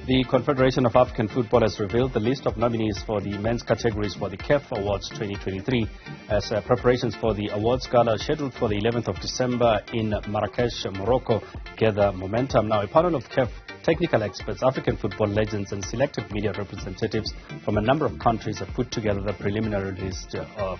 The Confederation of African Football has revealed the list of nominees for the men's categories for the CAF Awards 2023 as preparations for the awards gala scheduled for the 11th of December in Marrakech, Morocco, gather momentum. Now, a panel of CAF technical experts, African football legends and selected media representatives from a number of countries have put together the preliminary list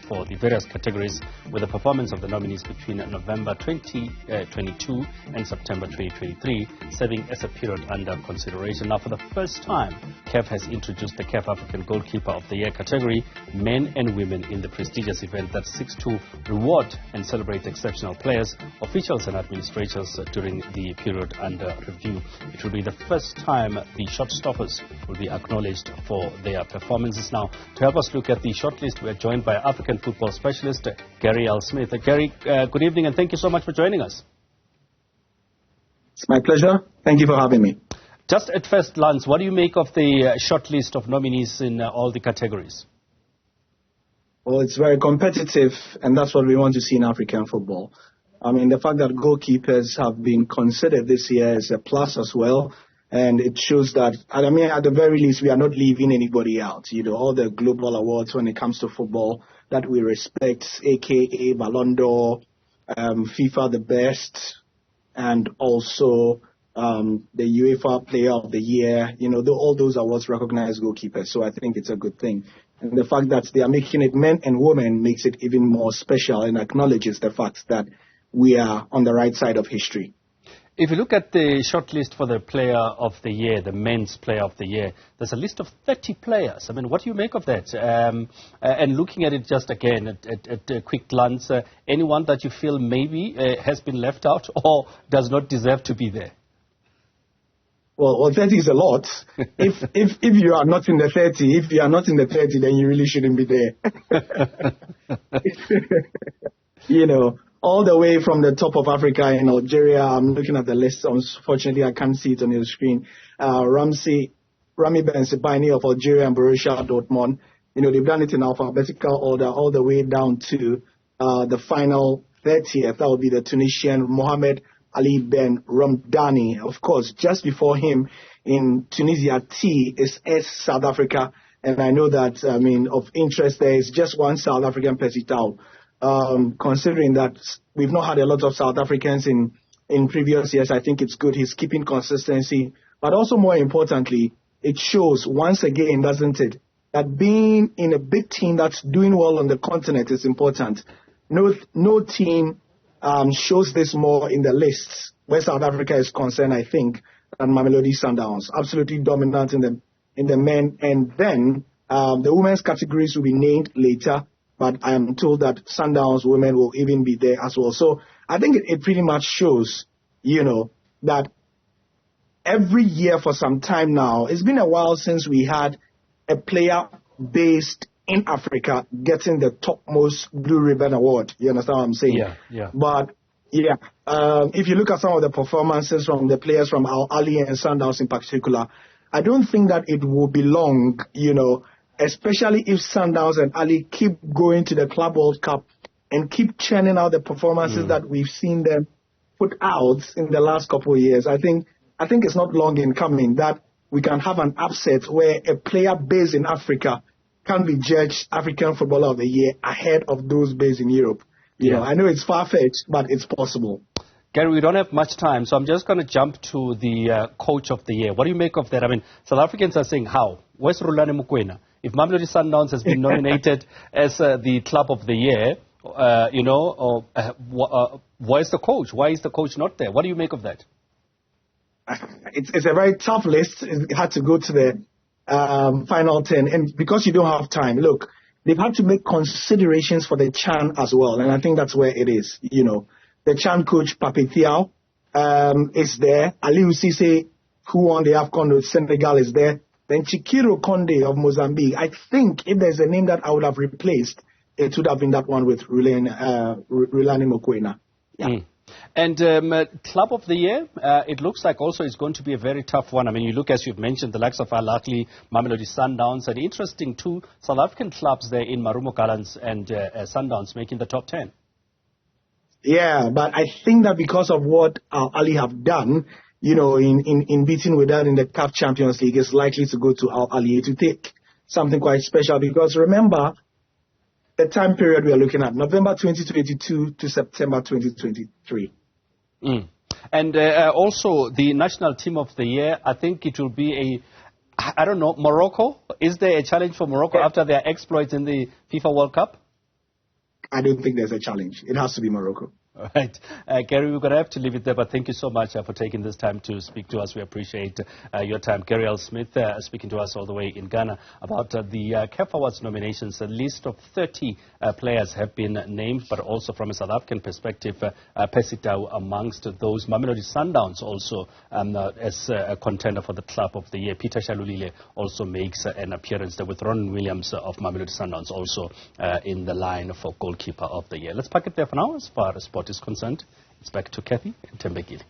for the various categories with the performance of the nominees between November 2022 and September 2023, serving as a period under consideration. Now, for the first time, CAF has introduced the CAF African Goalkeeper of the Year category, men and women, in the prestigious event that seeks to reward and celebrate exceptional players, officials and administrators during the period under review. It will be the first time the shotstoppers will be acknowledged for their performances. Now, to help us look at the shortlist, we are joined by African football specialist Gary L. Smith. Gary, good evening and thank you so much for joining us. It's my pleasure. Thank you for having me. Just at first glance, what do you make of the shortlist of nominees in all the categories? Well, it's very competitive, and that's what we want to see in African football. I mean, the fact that goalkeepers have been considered this year is a plus as well. And it shows that, I mean, at the very least, we are not leaving anybody out. You know, all the global awards when it comes to football that we respect, a.k.a. Ballon d'Or, FIFA the best, and also the UEFA Player of the Year. You know, all those awards recognize goalkeepers. So I think it's a good thing. And the fact that they are making it men and women makes it even more special and acknowledges the fact that we are on the right side of history. If you look at the shortlist for the Player of the Year, the men's Player of the Year, there's a list of 30 players. I mean, what do you make of that? And looking at it just again at a quick glance, anyone that you feel maybe has been left out or does not deserve to be there? Well, 30 is a lot. If you are not in the 30, then you really shouldn't be there. You know, all the way from the top of Africa in Algeria. I'm looking at the list. Unfortunately, I can't see it on your screen. Rami Bensebaini of Algeria and Borussia Dortmund. You know, they've done it in alphabetical order all the way down to the final 30th. That would be the Tunisian Mohamed Ali Ben Ramdani. Of course, just before him in Tunisia, T is S South Africa. And I know that, I mean, of interest there is just one South African, Percy Tau. Considering that we've not had a lot of South Africans in previous years, I think it's good. He's keeping consistency. But also more importantly, it shows once again, doesn't it, that being in a big team that's doing well on the continent is important. No team shows this more in the lists where South Africa is concerned, I think, than Mamelodi Sundowns. Absolutely dominant in the men. And then the women's categories will be named later. But I am told that Sundowns women will even be there as well. So I think it pretty much shows, you know, that every year for some time now, it's been a while since we had a player based in Africa getting the topmost Blue Ribbon Award. You understand what I'm saying? Yeah. But, yeah, if you look at some of the performances from the players from Al Ali and Sundowns in particular, I don't think that it will be long, you know, especially if Sundowns and Ali keep going to the Club World Cup and keep churning out the performances that we've seen them put out in the last couple of years. I think it's not long in coming that we can have an upset where a player based in Africa can be judged African Footballer of the Year ahead of those based in Europe. You know, I know it's far-fetched, but it's possible. Gary, we don't have much time, so I'm just going to jump to the Coach of the Year. What do you make of that? I mean, South Africans are saying, how? Where's Rulani Mokoena? If Mamelodi Sundowns has been nominated as the Club of the Year, you know, where's the coach? Why is the coach not there? What do you make of that? It's a very tough list. It had to go to the final 10. And because you don't have time, look, they've had to make considerations for the CHAN as well. And I think that's where it is, you know. The CHAN coach, Pape Thiaw, is there. Aliou Cisse, who won the AFCON with Senegal, is there. Then Chikiro Konde of Mozambique. I think if there's a name that I would have replaced, it would have been that one with Rulani Mokoena. Yeah. And Club of the Year, it looks like also it's going to be a very tough one. I mean, you look, as you've mentioned, the likes of Al Ahly, Mamelodi Sundowns, and interesting two South African clubs there in Marumo Gallants and Sundowns making the top 10. Yeah, but I think that because of what Al Ahly have done, in beating Wydad in the CAF Champions League is likely to go to Al Ahly to take something quite special, because remember the time period we are looking at, November 2022 to September 2023. And also the national team of the year, I think it will be Morocco. Is there a challenge for Morocco after their exploits in the FIFA World Cup? I don't think there's a challenge. It has to be Morocco. All right. Gary, we're going to have to leave it there, but thank you so much for taking this time to speak to us. We appreciate your time. Gary L. Smith speaking to us all the way in Ghana about the CAF Awards nominations. A list of 30 players have been named, but also from a South African perspective, Pesitau amongst those. Mamelodi Sundowns also as a contender for the Club of the Year. Peter Shalulile also makes an appearance there, with Ron Williams of Mamelodi Sundowns also in the line for Goalkeeper of the Year. Let's pack it there for now as far as sport is concerned. It's back to Kathy and Tembekile.